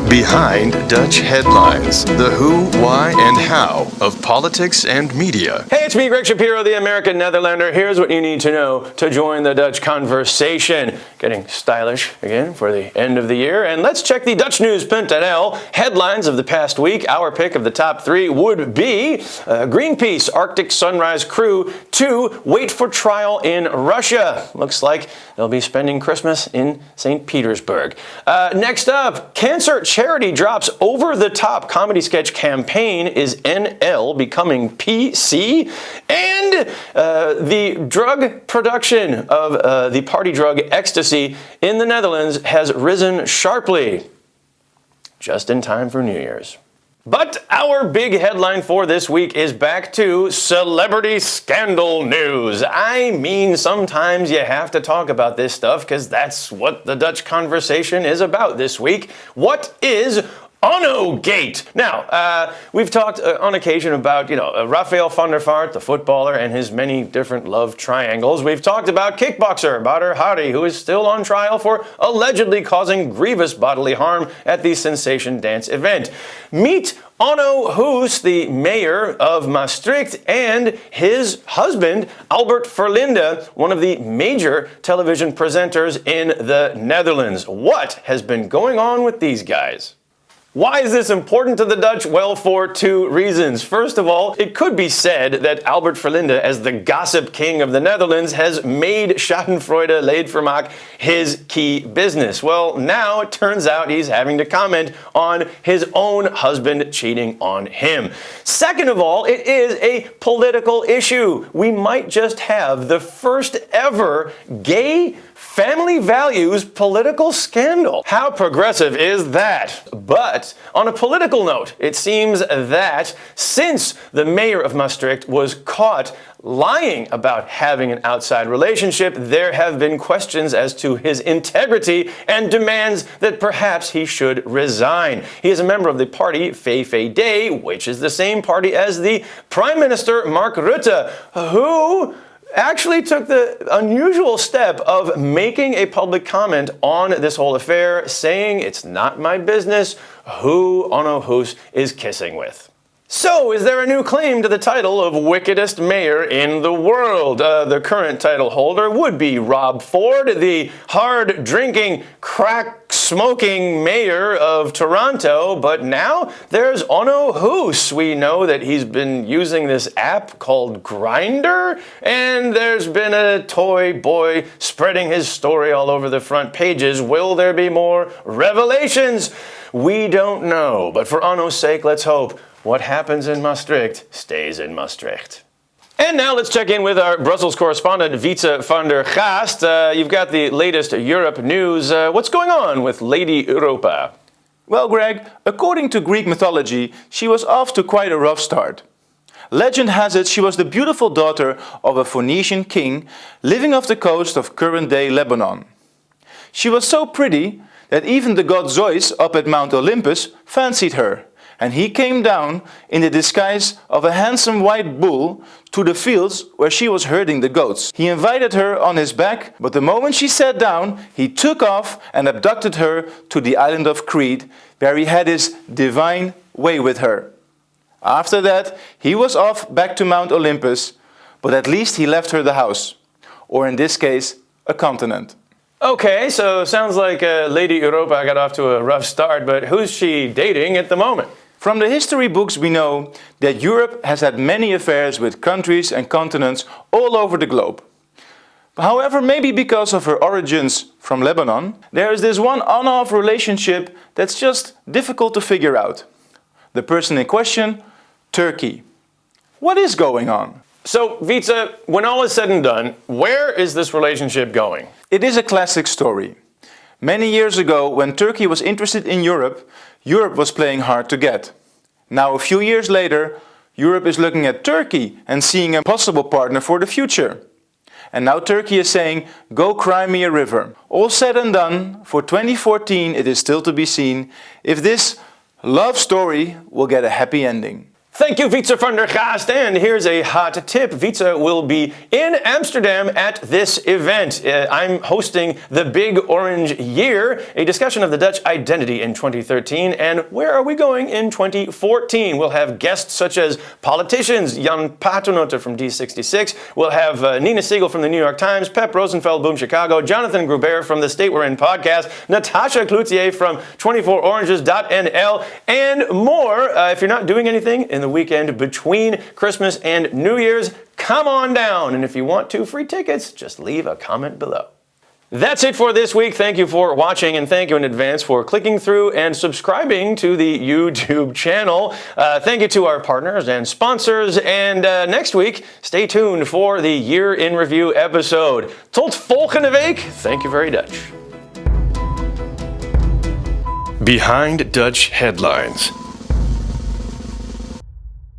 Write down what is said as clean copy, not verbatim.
Behind Dutch Headlines, the who, why, and how of politics and media. Hey, it's me, Greg Shapiro, the American Netherlander. Here's what you need to know to join the Dutch conversation. Getting stylish again for the end of the year. And let's check the Dutch News.nl headlines of the past week. Our pick of the top three would be Greenpeace Arctic Sunrise crew to wait for trial in Russia. Looks like they'll be spending Christmas in St. Petersburg. Next up, cancer charity drops over-the-top comedy sketch campaign is NL becoming PC, and the drug production of the party drug ecstasy in the Netherlands has risen sharply, just in time for New Year's. But our big headline for this week is back to celebrity scandal news. I mean, sometimes you have to talk about this stuff because that's what the Dutch conversation is about this week. What is ONNOgate? Now, we've talked on occasion about, Rafael van der Vaart, the footballer, and his many different love triangles. We've talked about kickboxer Badr Hari, who is still on trial for allegedly causing grievous bodily harm at the Sensation Dance event. Meet Onno Hoes, the mayor of Maastricht, and his husband, Albert Verlinde, one of the major television presenters in the Netherlands. What has been going on with these guys? Why is this important to the Dutch? Well, for two reasons. First of all, it could be said that Albert Verlinde, as the gossip king of the Netherlands, has made Schadenfreude, Leedvermaak his key business. Well, now it turns out he's having to comment on his own husband cheating on him. Second of all, it is a political issue. We might just have the first ever gay family values political scandal. How progressive is that? But on a political note, it seems that since the mayor of Maastricht was caught lying about having an outside relationship, there have been questions as to his integrity and demands that perhaps he should resign. He is a member of the party VVD, which is the same party as the Prime Minister Mark Rutte, who actually took the unusual step of making a public comment on this whole affair, saying it's not my business who Onno Hoes is kissing with. So, is there a new claim to the title of wickedest mayor in the world? The current title holder would be Rob Ford, the hard-drinking, crack-smoking mayor of Toronto, but now there's Onno Hoes. We know that he's been using this app called Grindr, and there's been a toy boy spreading his story all over the front pages. Will there be more revelations? We don't know, but for Onno's sake, let's hope what happens in Maastricht stays in Maastricht. And now let's check in with our Brussels correspondent, Wietse van der Gaast. You've got the latest Europe news. What's going on with Lady Europa? Well, Greg, according to Greek mythology, she was off to quite a rough start. Legend has it she was the beautiful daughter of a Phoenician king living off the coast of current-day Lebanon. She was so pretty that even the god Zeus up at Mount Olympus fancied her, and he came down in the disguise of a handsome white bull to the fields where she was herding the goats. He invited her on his back, but the moment she sat down, he took off and abducted her to the island of Crete, where he had his divine way with her. After that, he was off back to Mount Olympus, but at least he left her the house, or in this case, a continent. Okay, so sounds like Lady Europa got off to a rough start, but who's she dating at the moment? From the history books we know that Europe has had many affairs with countries and continents all over the globe. However, maybe because of her origins from Lebanon, there is this one on-off relationship that's just difficult to figure out. The person in question, Turkey. What is going on? So, Wietse, when all is said and done, where is this relationship going? It is a classic story. Many years ago, when Turkey was interested in Europe, Europe was playing hard to get. Now, a few years later, Europe is looking at Turkey and seeing a possible partner for the future. And now Turkey is saying, go cry me a river. All said and done, for 2014 it is still to be seen if this love story will get a happy ending. Thank you, Wietse van der Gaast. And here's a hot tip. Wietse will be in Amsterdam at this event. I'm hosting the Big Orange Year, a discussion of the Dutch identity in 2013 and where are we going in 2014. We'll have guests such as politicians, Jan Paternotte from D66. We'll have Nina Siegel from the New York Times, Pep Rosenfeld, Boom Chicago, Jonathan Gruber from the State We're In podcast, Natasha Cloutier from 24oranges.nl, and more. If you're not doing anything in the weekend between Christmas and New Year's, come on down. And if you want free tickets, just leave a comment below. That's it for this week. Thank you for watching, and thank you in advance for clicking through and subscribing to the YouTube channel. Thank you to our partners and sponsors. And next week, stay tuned for the Year in Review episode. Tot volgende week. Thank you very Dutch. Behind Dutch Headlines.